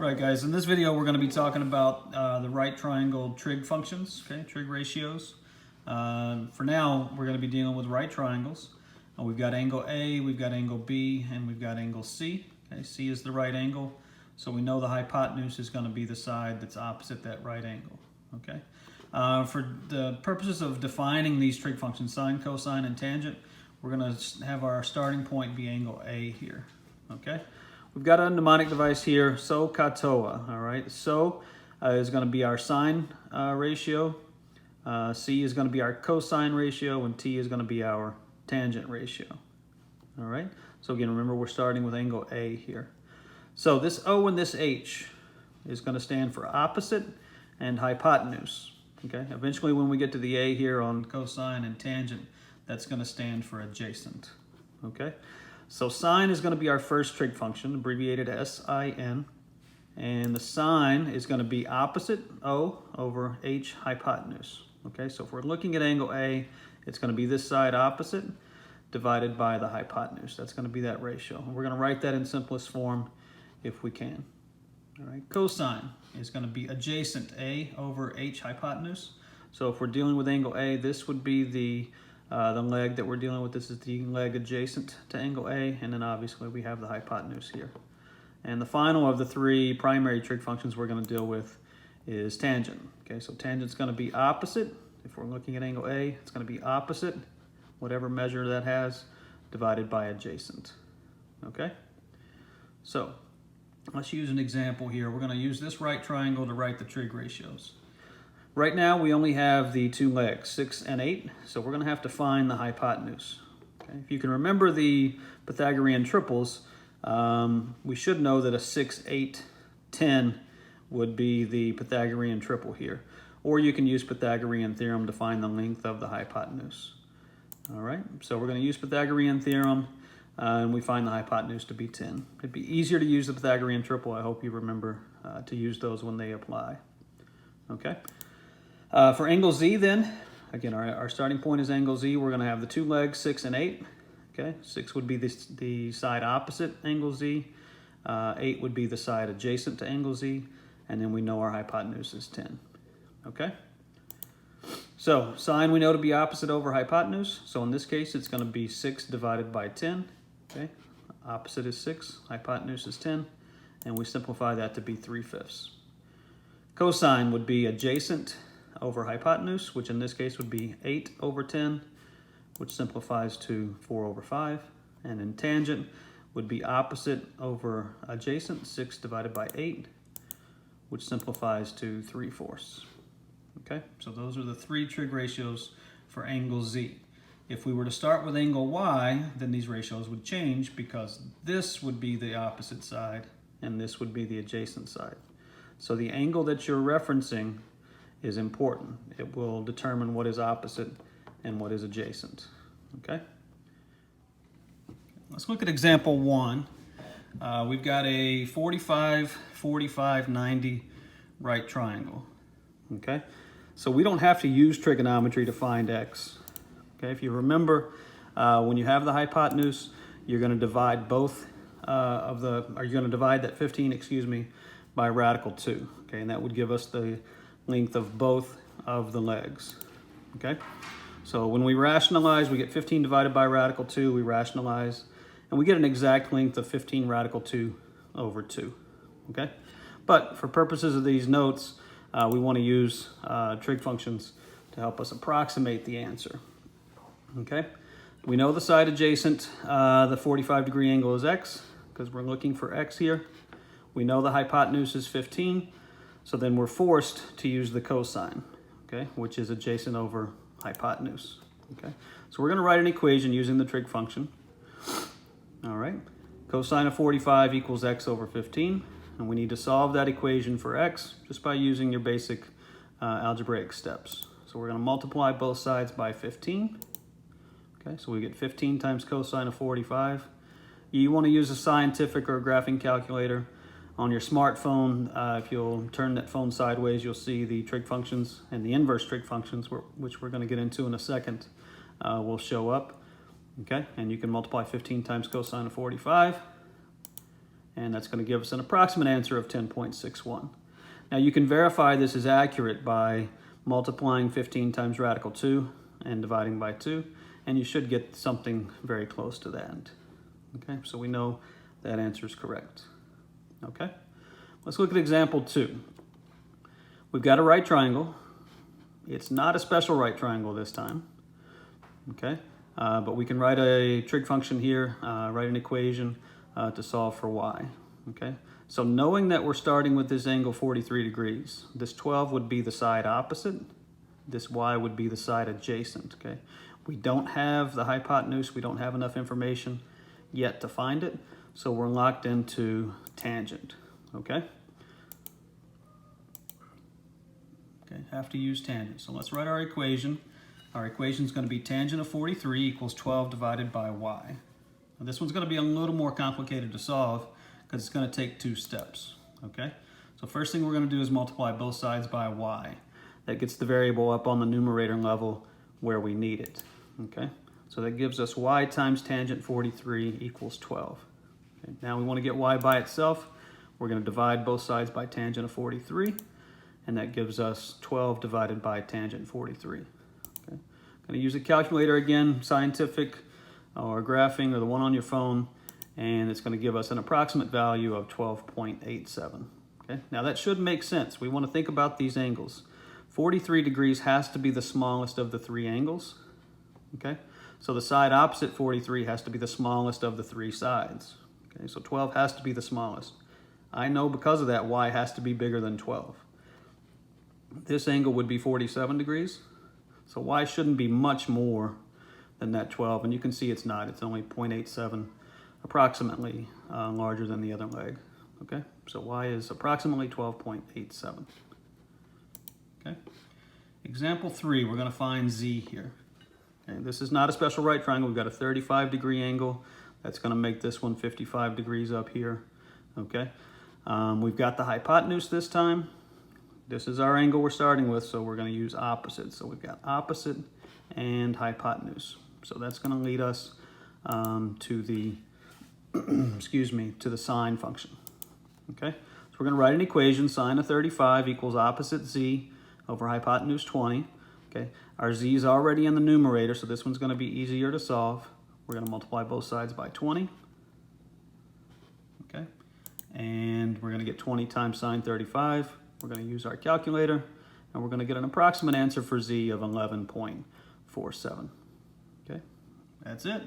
Right, guys, in this video we're going to be talking about the right triangle trig functions, okay, trig ratios. For now, we're going to be dealing with right triangles. We've got angle A, we've got angle B, and we've got angle C. Okay, C is the right angle, so we know the hypotenuse is going to be the side that's opposite that right angle. Okay. For the purposes of defining these trig functions, sine, cosine, and tangent, we're going to have our starting point be angle A here. Okay. We've got a mnemonic device here, SOH, TOA, all right? SOH is going to be our sine ratio, C is going to be our cosine ratio, and T is going to be our tangent ratio, all right? So again, remember we're starting with angle A here. So this O and this H is going to stand for opposite and hypotenuse, okay? Eventually when we get to the A here on cosine and tangent, that's going to stand for adjacent, okay? So sine is going to be our first trig function, abbreviated Sin, and the sine is going to be opposite O over H hypotenuse. Okay, so if we're looking at angle A, it's going to be this side opposite divided by the hypotenuse. That's going to be that ratio. And we're going to write that in simplest form if we can. All right, cosine is going to be adjacent A over H hypotenuse. So if we're dealing with angle A, this would be the leg that we're dealing with. This is the leg adjacent to angle A, and then obviously we have the hypotenuse here. And the final of the three primary trig functions we're going to deal with is tangent. Okay, so tangent's going to be opposite. If we're looking at angle A, it's going to be opposite, whatever measure that has, divided by adjacent. Okay, so let's use an example here. We're going to use this right triangle to write the trig ratios. Right now, we only have the two legs, 6 and 8, so we're going to have to find the hypotenuse. Okay? If you can remember the Pythagorean triples, we should know that a 6, 8, 10 would be the Pythagorean triple here. Or you can use Pythagorean theorem to find the length of the hypotenuse. All right, so we're going to use Pythagorean theorem, and we find the hypotenuse to be 10. It'd be easier to use the Pythagorean triple. I hope you remember to use those when they apply. Okay. For angle Z then, again, our starting point is angle Z. We're going to have the two legs, 6 and 8. Okay, 6 would be the side opposite angle Z. 8 would be the side adjacent to angle Z. And then we know our hypotenuse is 10. Okay? So sine we know to be opposite over hypotenuse. So in this case, it's going to be 6 divided by 10. Okay, opposite is 6, hypotenuse is 10. And we simplify that to be 3/5. Cosine would be adjacent over hypotenuse, which in this case would be 8 over 10, which simplifies to 4 over 5. And then tangent would be opposite over adjacent, 6 divided by 8, which simplifies to 3/4. Okay, so those are the three trig ratios for angle Z. If we were to start with angle Y, then these ratios would change because this would be the opposite side and this would be the adjacent side. So the angle that you're referencing is important. It will determine what is opposite and what is adjacent. Okay? Let's look at example 1. We've got a 45, 45, 90 right triangle. Okay? So we don't have to use trigonometry to find x. Okay? If you remember, when you have the hypotenuse, you're going to divide you're going to divide that 15, by radical 2. Okay? And that would give us the length of both of the legs. Okay, so when we rationalize, we get 15 divided by radical 2, we rationalize, and we get an exact length of 15 radical 2 over 2. Okay, but for purposes of these notes, we want to use trig functions to help us approximate the answer. Okay, we know the side adjacent, the 45-degree angle is x, because we're looking for x here. We know the hypotenuse is 15. So then we're forced to use the cosine, okay, which is adjacent over hypotenuse, okay? So we're going to write an equation using the trig function. All right, cosine of 45 equals x over 15, and we need to solve that equation for x just by using your basic algebraic steps. So we're going to multiply both sides by 15, okay? So we get 15 times cosine of 45. You want to use a scientific or a graphing calculator. On your smartphone, if you'll turn that phone sideways, you'll see the trig functions and the inverse trig functions, which we're going to get into in a second, will show up. Okay, and you can multiply 15 times cosine of 45. and that's going to give us an approximate answer of 10.61. Now you can verify this is accurate by multiplying 15 times radical 2 and dividing by 2, and you should get something very close to that. Okay, so we know that answer is correct. Okay, let's look at example 2. We've got a right triangle. It's not a special right triangle this time. Okay, but we can write a trig function here, write an equation to solve for y. Okay, so knowing that we're starting with this angle 43 degrees, this 12 would be the side opposite, this y would be the side adjacent. Okay, we don't have the hypotenuse, we don't have enough information yet to find it, so we're locked into tangent. Okay, have to use tangent. So let's write our equation. Our equation is going to be tangent of 43 equals 12 divided by y. Now this one's going to be a little more complicated to solve because it's going to take 2 steps. Okay, so first thing we're going to do is multiply both sides by y. That gets the variable up on the numerator level where we need it. Okay, so that gives us y times tangent 43 equals 12. Okay, now we want to get y by itself. We're going to divide both sides by tangent of 43, and that gives us 12 divided by tangent 43. Okay, I'm going to use a calculator again, scientific or graphing or the one on your phone, and it's going to give us an approximate value of 12.87. Okay, now that should make sense. We want to think about these angles. 43 degrees has to be the smallest of the 3 angles. Okay, so the side opposite 43 has to be the smallest of the 3 sides. Okay, so 12 has to be the smallest. I know because of that y has to be bigger than 12. This angle would be 47 degrees, so y shouldn't be much more than that 12, and you can see it's not. It's only 0.87, approximately larger than the other leg. Okay, so y is approximately 12.87. Okay, example 3, we're going to find z here. Okay, this is not a special right triangle. We've got a 35-degree angle. That's going to make this one 55 degrees up here. Okay, we've got the hypotenuse this time. This is our angle we're starting with, so we're going to use opposite. So we've got opposite and hypotenuse. So that's going to lead us to the to the sine function. Okay, so we're going to write an equation. Sine of 35 equals opposite z over hypotenuse 20. Okay, our z is already in the numerator, so this one's going to be easier to solve. We're going to multiply both sides by 20. Okay, and we're going to get 20 times sine 35. We're going to use our calculator, and we're going to get an approximate answer for z of 11.47. Okay, that's it.